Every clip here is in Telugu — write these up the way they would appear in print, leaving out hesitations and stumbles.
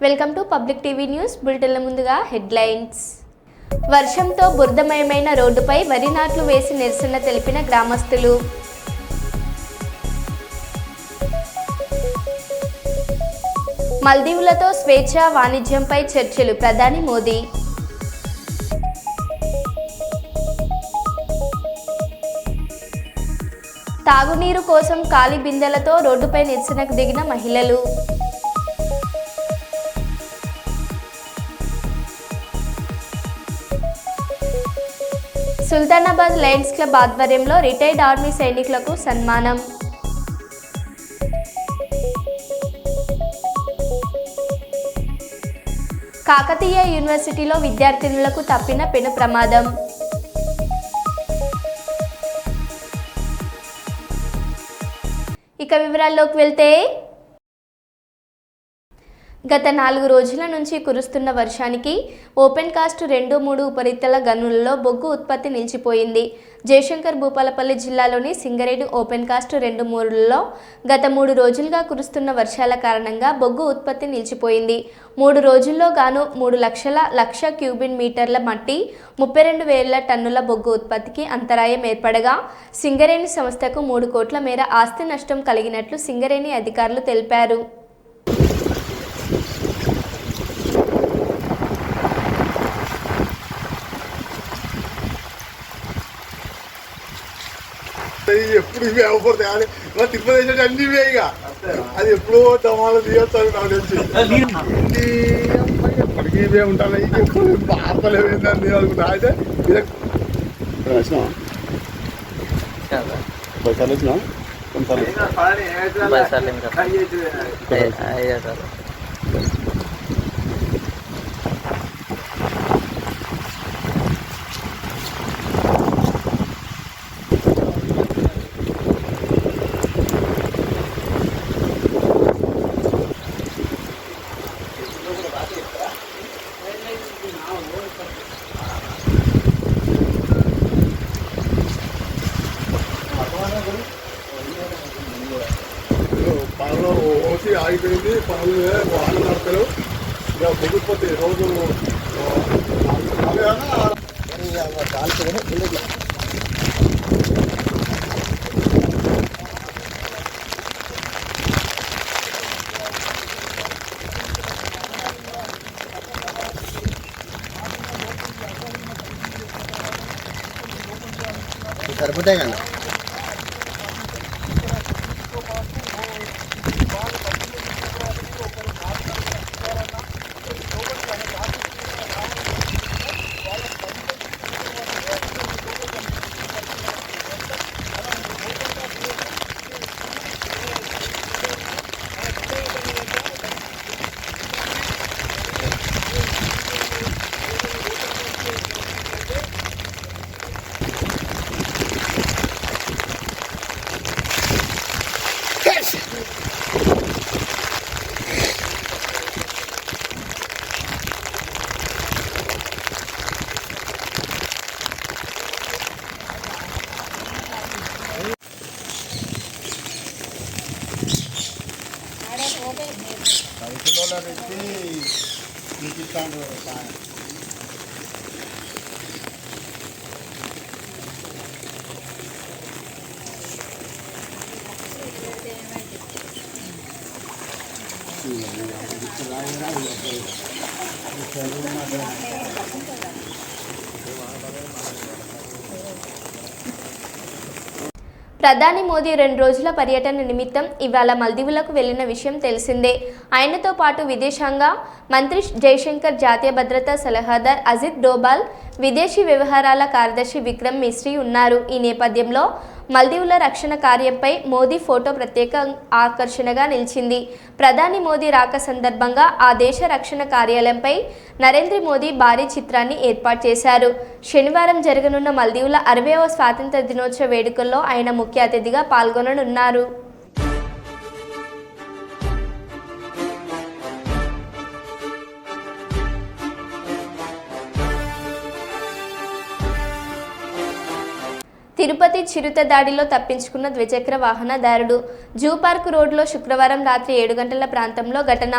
Welcome to public TV news బులెటిన్ల ముందుగా హెడ్లైన్స్. వర్షంతో బురదమయమైన రోడ్డుపై వరి నాట్లు వేసి నిరసన తెలిపిన గ్రామస్తులు. మల్దీవులతో స్వేచ్ఛ వాణిజ్యంపై చర్చలు ప్రధాని మోదీ. తాగునీరు కోసం ఖాళీ బిందెలతో రోడ్డుపై నిరసనకు దిగిన మహిళలు. సుల్తానాబాద్ లయన్స్ క్లబ్ ఆధ్వర్యంలో రిటైర్డ్ ఆర్మీ సైనికులకు సన్మానం. కాకతీయ యూనివర్సిటీలో విద్యార్థినులకు తప్పిన పెను ప్రమాదం. ఇక వివరాల్లోకి వెళ్తే, గత 4 రోజుల నుంచి కురుస్తున్న వర్షానికి ఓపెన్ కాస్ట్ 2, 3 ఉపరితల గనులలో బొగ్గు ఉత్పత్తి నిలిచిపోయింది. జయశంకర్ భూపాలపల్లి జిల్లాలోని సింగరేణి ఓపెన్ కాస్ట్ 2, 3లలో గత 3 రోజులుగా కురుస్తున్న వర్షాల కారణంగా బొగ్గు ఉత్పత్తి నిలిచిపోయింది. 3 రోజుల్లో గాను 3,00,000 క్యూబిక్ మీటర్ల మట్టి, 32,000 టన్నుల బొగ్గు ఉత్పత్తికి అంతరాయం ఏర్పడగా సింగరేణి సంస్థకు 3 కోట్ల మేర ఆస్తి నష్టం కలిగినట్లు సింగరేణి అధికారులు తెలిపారు. ఎప్పుడు ఇవే అవ్వకూడదు తిరుపతి అన్ని ఇవే ఇక అది ఎప్పుడో దమాలు తీయొచ్చు నాకు తెలిసి ఎప్పటికీ ఇవే ఉంటాయి. ఎప్పుడు బాధలేవు ఏంటండి అనుకుంటా. అయితే వచ్చినా పనులు ఓసి ఆగిపోయింది. పనులు వాళ్ళు నడతారు ఇక ముగిపోతే రోజు సరిపోతాయి కదా. రైతులలో పెట్టి చూపిస్తాను. ప్రధాని మోదీ 2 రోజుల పర్యటన నిమిత్తం ఇవాళ మల్దీవులకు వెళ్లిన విషయం తెలిసిందే. ఆయనతో పాటు విదేశాంగ మంత్రి జయశంకర్, జాతీయ భద్రతా సలహాదారు అజిత్ డోబాల్, విదేశీ వ్యవహారాల కార్యదర్శి విక్రమ్ మిశ్రీ ఉన్నారు. ఈ నేపథ్యంలో మల్దీవుల రక్షణ కార్యంపై మోదీ ఫోటో ప్రత్యేక ఆకర్షణగా నిలిచింది. ప్రధాని మోదీ రాక సందర్భంగా ఆ దేశ రక్షణ కార్యాలయంపై నరేంద్ర మోదీ భారీ చిత్రాన్ని ఏర్పాటు చేశారు. శనివారం జరగనున్న మల్దీవుల 60వ స్వాతంత్ర దినోత్సవ వేడుకల్లో ఆయన ముఖ్య అతిథిగా పాల్గొననున్నారు. తిరుపతి చిరుత దాడిలో తప్పించుకున్న ద్విచక్ర వాహనదారుడు. జూ పార్క్ రోడ్లో శుక్రవారం రాత్రి 7 గంటల ప్రాంతంలో ఘటన.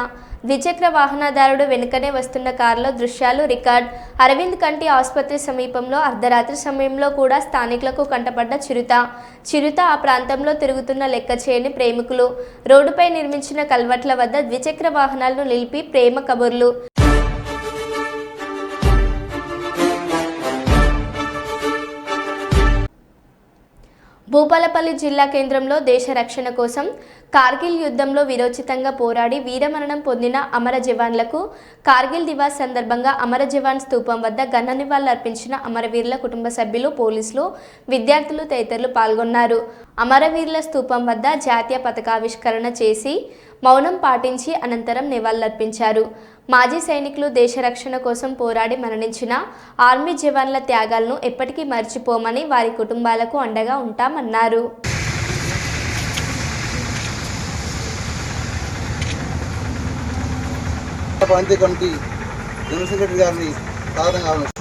ద్విచక్ర వాహనదారుడు వెనుకనే వస్తున్న కారులో దృశ్యాలు రికార్డ్. అరవింద్ కంటి ఆసుపత్రి సమీపంలో అర్ధరాత్రి సమయంలో కూడా స్థానికులకు కంటపడ్డ చిరుత ఆ ప్రాంతంలో తిరుగుతున్న లెక్క చేయని ప్రేమికులు. రోడ్డుపై నిర్మించిన కల్వర్ట్ల వద్ద ద్విచక్ర వాహనాలను నిలిపి ప్రేమ కబుర్లు. భూపాలపల్లి జిల్లా కేంద్రంలో దేశ రక్షణ కోసం కార్గిల్ యుద్ధంలో వీరోచితంగా పోరాడి వీరమరణం పొందిన అమర జవాన్లకు కార్గిల్ దివాస్ సందర్భంగా అమర జవాన్ స్తూపం వద్ద ఘన నివాళులర్పించిన అమరవీరుల కుటుంబ సభ్యులు, పోలీసులు, విద్యార్థులు తదితరులు పాల్గొన్నారు. అమరవీరుల స్తూపం వద్ద జాతీయ పతాకావిష్కరణ చేసి మౌనం పాటించి అనంతరం నివాళులర్పించారు. మాజీ సైనికులు దేశ రక్షణ కోసం పోరాడి మరణించిన ఆర్మీ జవాన్ల త్యాగాలను ఎప్పటికీ మర్చిపోమని, వారి కుటుంబాలకు అండగా ఉంటామన్నారు. ప్రాంతీయ కమిటీ జనరల్ సెక్రటరీ గారిని సాధారణంగా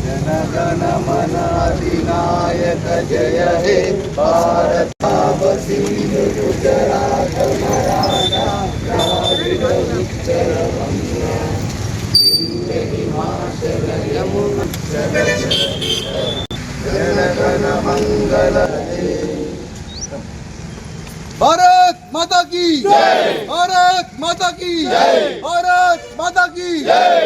जनगणमन अधिनायक जय हे भारतावसी गुजरात मराठा द्राविड उत्तर बंगा हिंद हिमाचल यमुना जनगण मंगल भारत माता की जय, भारत माता की जय, भारत माता की जय.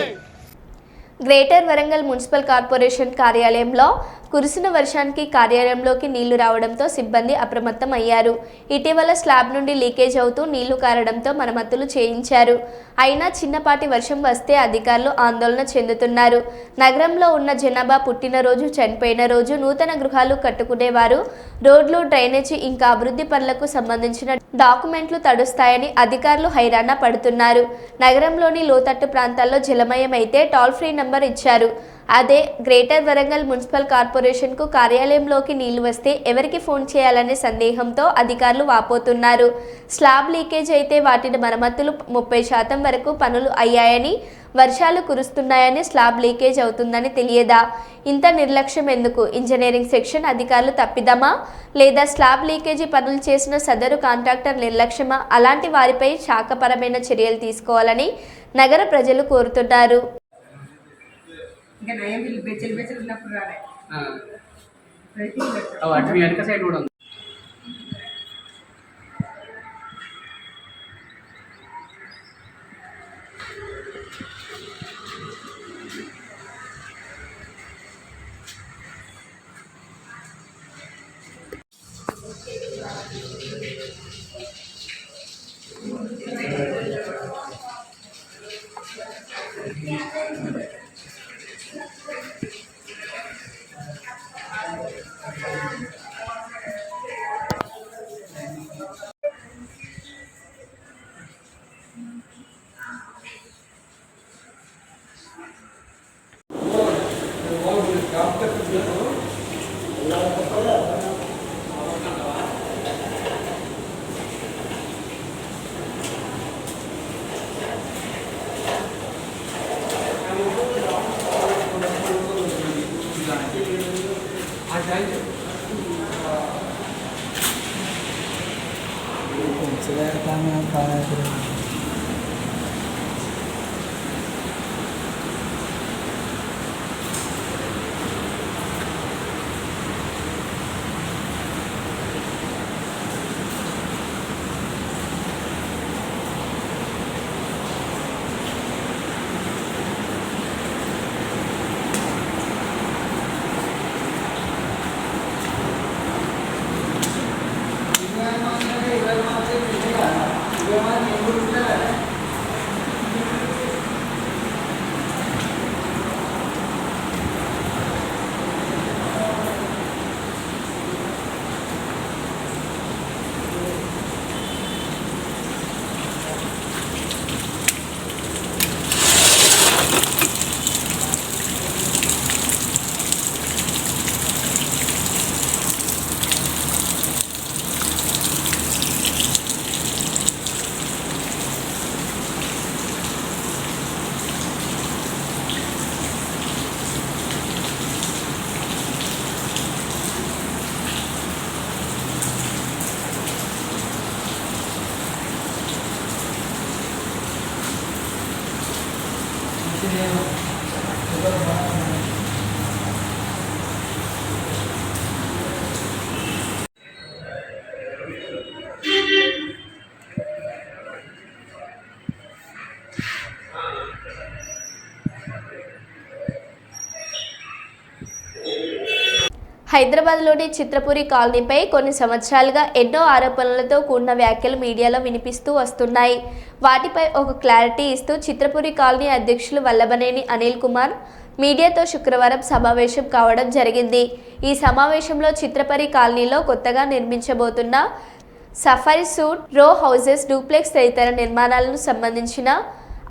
గ్రేటర్ వరంగల్ మున్సిపల్ కార్పొరేషన్ కార్యాలయంలో కురిసిన వర్షానికి కార్యాలయంలోకి నీళ్లు రావడంతో సిబ్బంది అప్రమత్తం అయ్యారు. ఇటీవల స్లాబ్ నుండి లీకేజ్ అవుతూ నీళ్లు కారడంతో మరమ్మతులు చేయించారు. అయినా చిన్నపాటి వర్షం వస్తే అధికారులు ఆందోళన చెందుతున్నారు. నగరంలో ఉన్న జనాభా పుట్టినరోజు, చనిపోయిన రోజు, నూతన గృహాలు కట్టుకునేవారు, రోడ్లు, డ్రైనేజీ ఇంకా అభివృద్ధి పనులకు సంబంధించిన డాక్యుమెంట్లు తడుస్తాయని అధికారులు హైరాణ పడుతున్నారు. నగరంలోని లోతట్టు ప్రాంతాల్లో జలమయమైతే టోల్ ఫ్రీ నంబర్ ఇచ్చారు. అదే గ్రేటర్ వరంగల్ మున్సిపల్ కార్పొరేషన్కు కార్యాలయంలోకి నీళ్లు వస్తే ఎవరికి ఫోన్ చేయాలనే సందేహంతో అధికారులు వాపోతున్నారు. స్లాబ్ లీకేజ్ అయితే వాటిని మరమ్మతులు 30% వరకు పనులు అయ్యాయని, వర్షాలు కురుస్తున్నాయని స్లాబ్ లీకేజ్ అవుతుందని తెలియదా? ఇంత నిర్లక్ష్యం ఎందుకు? ఇంజనీరింగ్ సెక్షన్ అధికారులు తప్పిదమా, లేదా స్లాబ్ లీకేజీ పనులు చేసిన సదరు కాంట్రాక్టర్ నిర్లక్ష్యమా? అలాంటి వారిపై శాఖపరమైన చర్యలు తీసుకోవాలని నగర ప్రజలు కోరుతున్నారు. ఇంకా నయం బెచ్చలు ఉన్నప్పుడు రాలే అటు వెనక సైడ్ కూడా ఉంది. హైదరాబాద్లోని చిత్రపురి కాలనీపై కొన్ని సంవత్సరాలుగా ఎన్నో ఆరోపణలతో కూడిన వ్యాఖ్యలు మీడియాలో వినిపిస్తూ వస్తున్నాయి. వాటిపై ఒక క్లారిటీ ఇస్తూ చిత్రపురి కాలనీ అధ్యక్షులు వల్లభనేని అనిల్ కుమార్ మీడియాతో శుక్రవారం సమావేశం కావడం జరిగింది. ఈ సమావేశంలో చిత్రపురి కాలనీలో కొత్తగా నిర్మించబోతున్న safari suite, row houses, duplex తదితర నిర్మాణాలకు సంబంధించిన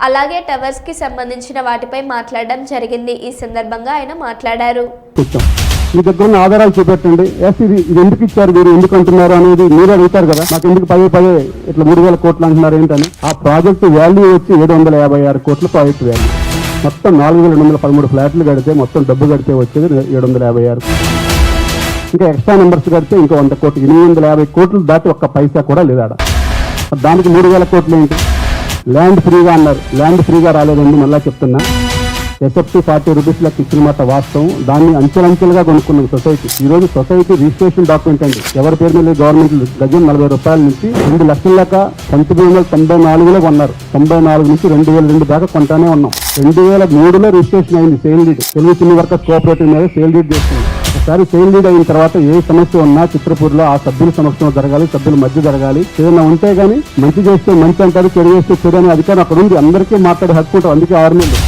అలాగే టవర్స్కి సంబంధించిన వాటిపై మాట్లాడడం జరిగింది. ఈ సందర్భంగా ఆయన మాట్లాడారు. మీ దగ్గర ఉన్న ఆధారాలు చూపెట్టండి. ఇది ఎందుకు ఇచ్చారు, మీరు ఎందుకు అంటున్నారు అనేది మీరు అడుగుతారు కదా. నాకు ఎందుకు పదే ఇట్లా 3,000 కోట్లు అంటున్నారు ఏంటని. ఆ ప్రాజెక్టు వాల్యూ వచ్చి 756 కోట్ల ప్రాజెక్టు వాల్యూ. మొత్తం 4,213 ఫ్లాట్లు కడితే మొత్తం డబ్బు కడితే వచ్చేది 756. ఇంకా ఎక్స్ట్రా నెంబర్స్ కడితే ఇంకో 100 కోట్లు, 850 కోట్లు దాటి ఒక్క పైసా కూడా లేదా. దానికి 3,000 కోట్లు ఏంటి? ల్యాండ్ ఫ్రీగా అన్నారు. ల్యాండ్ ఫ్రీగా రాలేదండి, మళ్ళా చెప్తున్నా. ఎస్ఎఫ్టీ 40 రూపీస్ లెక్క ఇచ్చిన మాట వాస్తవం. దాన్ని అంచెలంచెలుగా కొనుక్కున్నాం సొసైటీ. ఈ రోజు సొసైటీ రిజిస్ట్రేషన్ డాక్యుమెంట్ అండి, ఎవరి పేరు మీద గవర్నమెంట్ గజం 40 రూపాయల నుంచి 2 లక్షల లెక్క 1994లో కొన్నారు. 94 నుంచి 2002 దాకా కొంటానే ఉన్నాం. 2003లో రిజిస్ట్రేషన్ అయింది sale deed. Telugu cine workers cooperative మీద సేల్ డీడ్ చేస్తున్నాం. ఒకసారి సేల్ డీడ్ అయిన తర్వాత ఏ సమస్య ఉన్నా చిత్రపూర్లో ఆ సభ్యుల సమక్షంలో జరగాలి, సభ్యుల మధ్య జరగాలి. ఏదైనా ఉంటే గానీ మంచి చేస్తే మంచి అంటారు, చెడు చేస్తే చెడు అనే అధికారం అక్కడ ఉంది. అందరికీ మాట్లాడి హక్కుంటాం. అందుకే 6 నెలలు.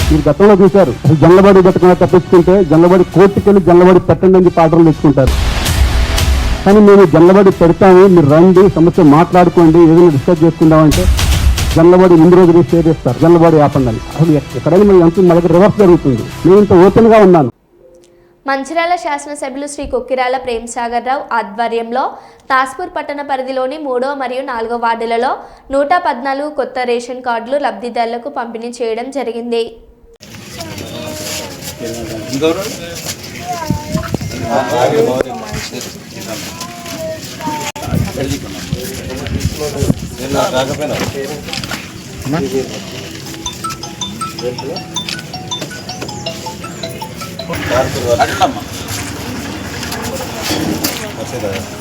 మీరు గతంలో చూశారు, అసలు జల్లబడి పెట్టకుండా తప్పించుకుంటే జల్లబడి కోర్టుకెళ్ళి జల్లబడి పెట్టండి అని పాటలు తెచ్చుకుంటారు. కానీ మేము జల్లబడి పెడతాము, మీరు రండి, సమస్య మాట్లాడుకోండి, ఏదైనా డిస్కస్ చేసుకుందామంటే జల్లబడి ముందు రోజు రిజిస్టర్ చేస్తారు, జల్లబడి ఆపండి అని. అసలు ఎక్కడైనా మరి ఎంత మన దగ్గర రివర్స్ జరుగుతుంది. నేను ఇంత ఓపెన్ గా ఉన్నాను. మంచిర్యాల శాసనసభ్యులు శ్రీ కొక్కిరాల ప్రేమ్సాగర్ రావు ఆధ్వర్యంలో నాస్పూర్ పట్టణ పరిధిలోని 3వ మరియు 4వ వార్డులలో 114 కొత్త రేషన్ కార్డులు లబ్ధిదారులకు పంపిణీ చేయడం జరిగింది.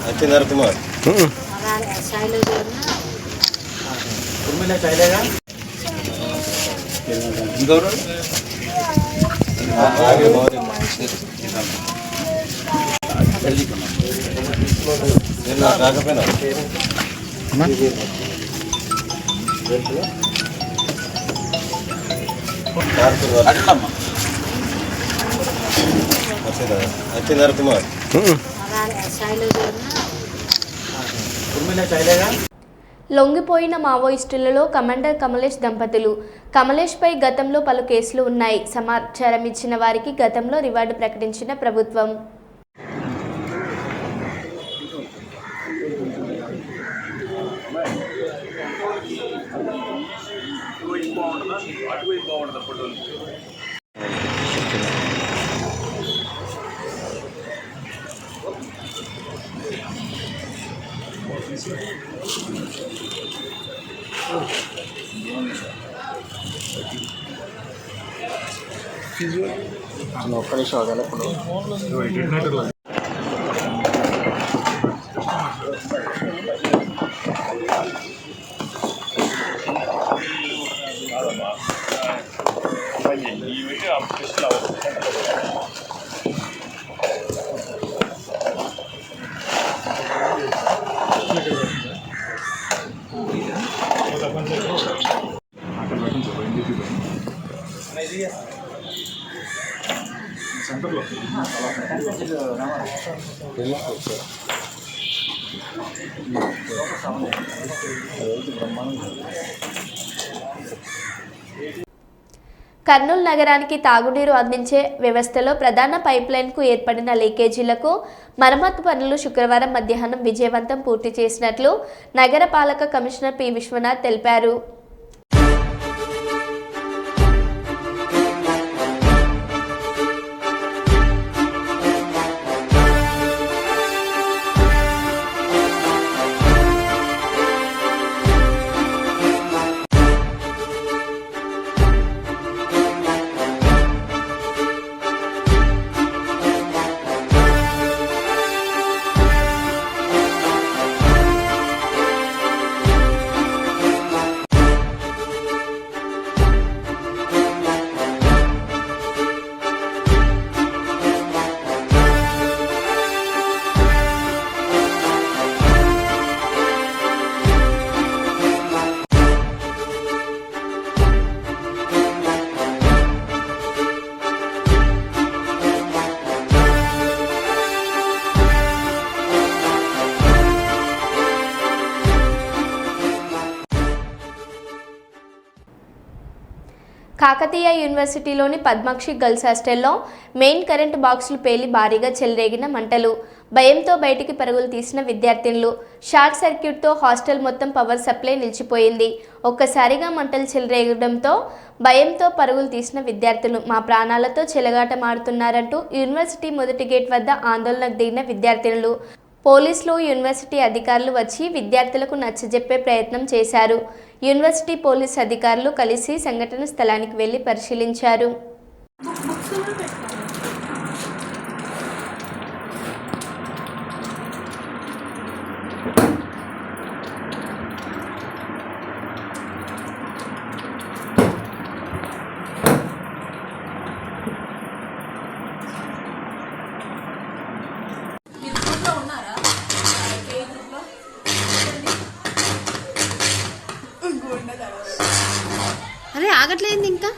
వచ్చిందర్ కుమార్ రాకపోయినా వచ్చిందర్ కుమార్ లొంగిపోయిన మావోయిస్టులలో కమాండర్ కమలేష్ దంపతులు. కమలేష్పై గతంలో పలు కేసులు ఉన్నాయి. సమాచారం ఇచ్చిన వారికి గతంలో రివార్డు ప్రకటించిన ప్రభుత్వం. ఒక్క నిమిషం ఆగాలి. ఇప్పుడు కర్నూలు నగరానికి తాగునీరు అందించే వ్యవస్థలో ప్రధాన పైప్లైన్కు ఏర్పడిన లీకేజీలకు మరమ్మతు పనులు శుక్రవారం మధ్యాహ్నం విజయవంతం పూర్తి చేసినట్లు నగరపాలక కమిషనర్ పి. విశ్వనాథ్ తెలిపారు. కాకతీయ యూనివర్సిటీలోని పద్మాక్షి గర్ల్స్ హాస్టల్లో మెయిన్ కరెంటు బాక్సులు పేలి భారీగా చెలరేగిన మంటలు. భయంతో బయటికి పరుగులు తీసిన విద్యార్థినులు. షార్ట్ సర్క్యూట్తో హాస్టల్ మొత్తం పవర్ సప్లై నిలిచిపోయింది. ఒక్కసారిగా మంటలు చెలరేగడంతో భయంతో పరుగులు తీసిన విద్యార్థులు మా ప్రాణాలతో చెలగాటమాడుతున్నారంటూ యూనివర్సిటీ మొదటి గేట్ వద్ద ఆందోళనకు దిగిన విద్యార్థినులు. పోలీసులు, యూనివర్సిటీ అధికారులు వచ్చి విద్యార్థులకు నచ్చజెప్పే ప్రయత్నం చేశారు. యూనివర్సిటీ పోలీస్ అధికారులు కలిసి సంఘటన స్థలానికి వెళ్లి పరిశీలించారు. అరే ఆగట్లేదు ఇంకా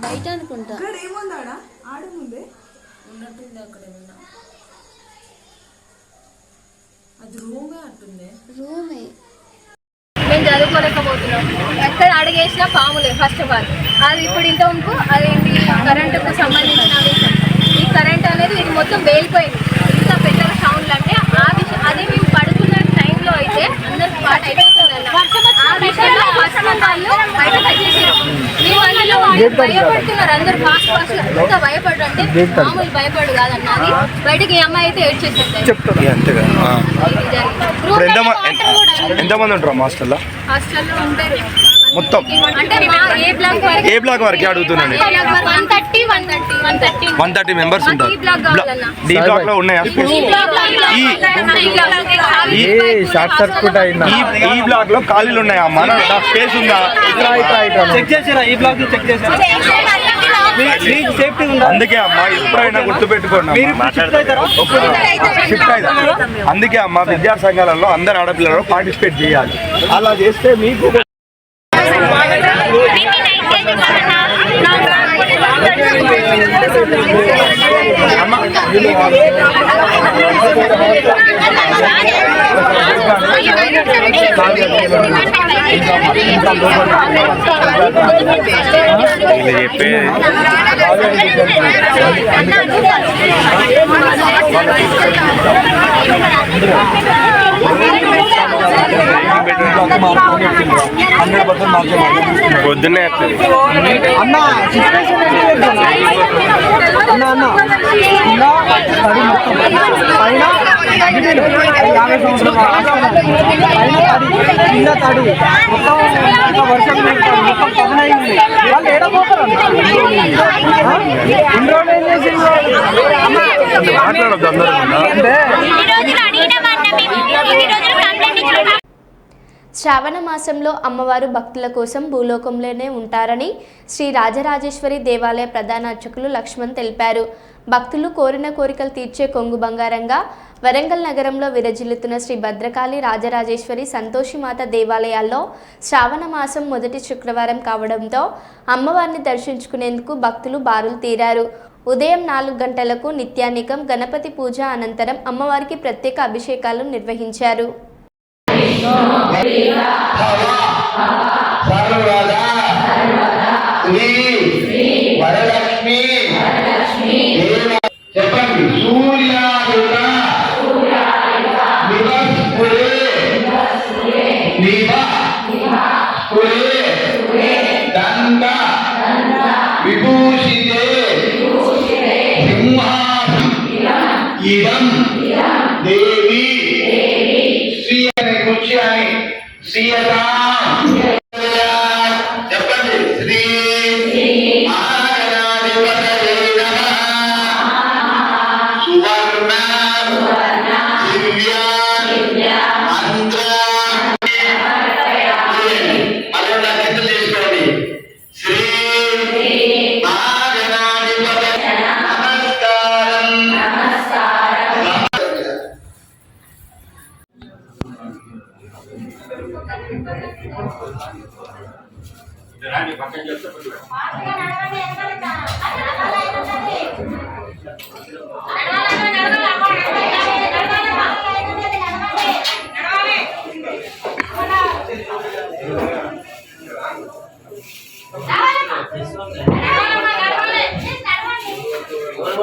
బయట అనుకుంటా ఉన్నట్టుంది అక్కడ ఏమన్నా అది రూమే అట్టుంది. రూమే మేము చదువుకోలేకపోతున్నాం. ఎక్కడ అడిగేసినా పాములే. ఫస్ట్ ఆఫ్ ఆల్ అది ఇప్పుడు ఇంత ఉంపు అదేంటి కరెంటుకు సంబంధించిన విషయం. ఈ కరెంట్ అనేది ఇది మొత్తం వేలిపోయింది. ఇంత పెద్ద సౌండ్లు అంటే ఆ విషయం అదే మేము పడుకున్న టైంలో అయితే అందరికి పాట అయిపోతుందన్న ఆ విషయంలో ఫస్ట్ వాళ్ళు బయటకు వచ్చేసారు. మేము అందులో భయపడుతున్నారు అందరు ఫాస్ట్ ఫాస్ట్ ఎంత భయపడు అంటే మామూలు భయపడు కాదన్న. అది బయటకి ఈ అమ్మాయి అయితే ఏడ్చేసింది. ఎంతమంది ఉంటారు హాస్టల్లో? హాస్టల్లో ఉంటారు మొత్తం అంటే ఏ బ్లాక్ వరకు అడుగుతున్నాను. 130 మెంబర్స్ ఉంటారు. డి బ్లాక్ లో ఉన్నాయా? షార్ట్ సర్క్యూట్ అయిందా? ఈ బ్లాక్ లో ఖాళీలు ఉన్నాయా అమ్మా? స్పేస్ ఉందా? చెక్ చేసారా? ఈ బ్లాక్ చెక్ చేసారా? అందుకే అమ్మా ఎప్పుడైనా గుర్తుపెట్టుకోండి, షిఫ్ట్ అవుతారు. అందుకే అమ్మా విద్యా సంఘాలలో అందరు ఆడపిల్లలు పార్టిసిపేట్ చేయాలి. అలా చేస్తే మీకు పొద్దున్నే మాట్లాడద్దు అందరూ. శ్రావణ మాసంలో అమ్మవారు భక్తుల కోసం భూలోకంలోనే ఉంటారని శ్రీ రాజరాజేశ్వరి దేవాలయ ప్రధాన అర్చకులు లక్ష్మణ్ తెలిపారు. భక్తులు కోరిన కోరికలు తీర్చే కొంగు బంగారంగా వరంగల్ నగరంలో విరజిల్లుతున్న శ్రీ భద్రకాళి రాజరాజేశ్వరి సంతోషిమాత దేవాలయాల్లో శ్రావణ మాసం మొదటి శుక్రవారం కావడంతో అమ్మవారిని దర్శించుకునేందుకు భక్తులు బారులు తీరారు. ఉదయం 4 గంటలకు నిత్యానికం గణపతి పూజ అనంతరం అమ్మవారికి ప్రత్యేక అభిషేకాలు నిర్వహించారు. చెప్పండి. సూర్యాయుత దండ విభూషితే సింహాసం ఇదం దేవి శ్రీ అనే కూర్చి అని చెప్పండి. శ్రీ మహాగణాధిపతయే నమః. సువర్ణ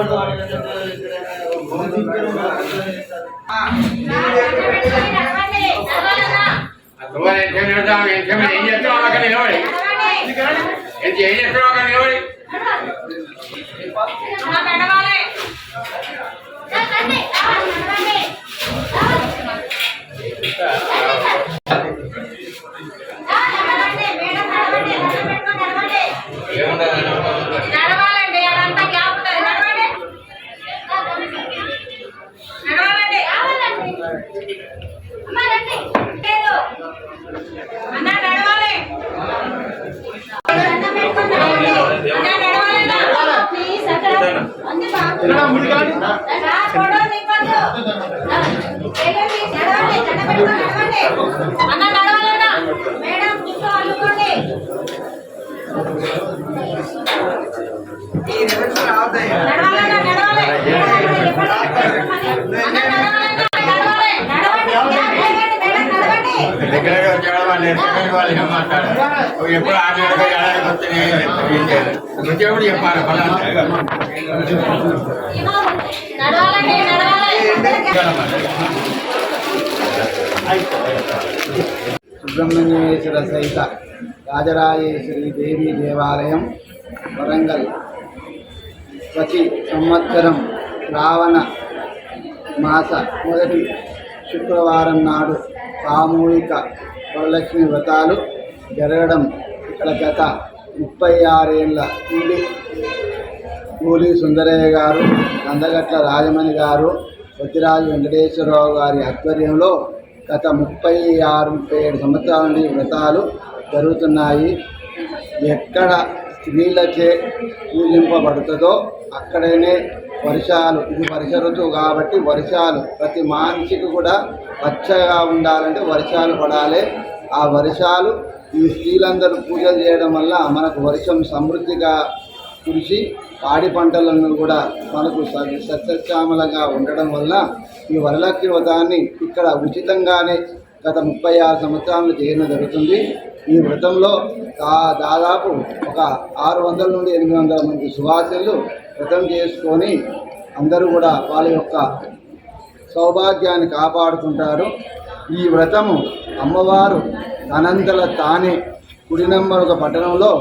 ఎప్పుడు సుబ్రహ్మణ్యేశ్వర సహిత రాజరాజేశ్వరి దేవి దేవాలయం వరంగల్ ప్రతి సంవత్సరం శ్రావణ మాస మొదటి శుక్రవారం నాడు సామూహిక వరలక్ష్మి వ్రతాలు జరగడం ఇక్కడ గత 36 ఏళ్ళ నుండి కూలి సుందరయ్య గారు, కందగట్ల రాజమణి గారు, వతిరాజు వెంకటేశ్వరరావు గారి ఆధ్వర్యంలో గత 36-37 సంవత్సరాల నుండి వ్రతాలు జరుగుతున్నాయి. ఎక్కడ స్త్రీలచే పూజింపబడుతుందో అక్కడనే వర్షాలు, ఇది వర్ష ఋతువు కాబట్టి వర్షాలు ప్రతి మనిషికి కూడా పచ్చగా ఉండాలంటే వర్షాలు పడాలి. ఆ వర్షాలు ఈ స్త్రీలందరూ పూజలు చేయడం వల్ల మనకు వర్షం సమృద్ధిగా కురిసి పాడి పంటలను కూడా మనకు సస్యశ్యామలంగా ఉండడం వల్ల ఈ వరలక్ష్మి వ్రతాన్ని ఇక్కడ ఉచితంగానే గత 36 సంవత్సరాలు చేయడం జరుగుతుంది. ఈ వ్రతంలో దాదాపు ఒక 600 నుండి 800 మంది సువాసినులు వ్రతం చేసుకొని అందరూ కూడా వాళ్ళ యొక్క సౌభాగ్యాన్ని కాపాడుకుంటారు. ఈ వ్రతము అమ్మవారు అనంతల తానే కుడి నంబర్ ఒక పట్టణంలో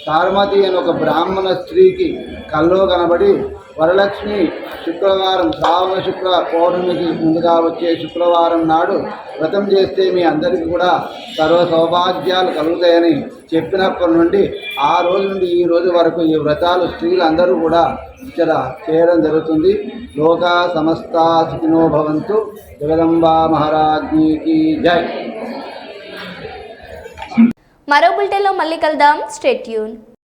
సారమతి అని ఒక బ్రాహ్మణ స్త్రీకి కల్లో కనబడి వరలక్ష్మి శుక్రవారం శ్రావణ శుక్ర పౌర్ణమికి ముందుగా వచ్చే శుక్రవారం నాడు వ్రతం చేస్తే మీ అందరికీ కూడా సర్వ సౌభాగ్యాలు కలుగుతాయని చెప్పినప్పటి నుండి ఆ రోజు నుండి ఈ రోజు వరకు ఈ వ్రతాలు స్త్రీలందరూ కూడా ఇక్కడ చేయడం జరుగుతుంది. లోకా సమస్తా సుఖినో భవంతు. జగదంబా మహారాజ్ఞికి జై. మరో బులెటిన్లో మళ్ళీ కలుద్దాం. Stay tune.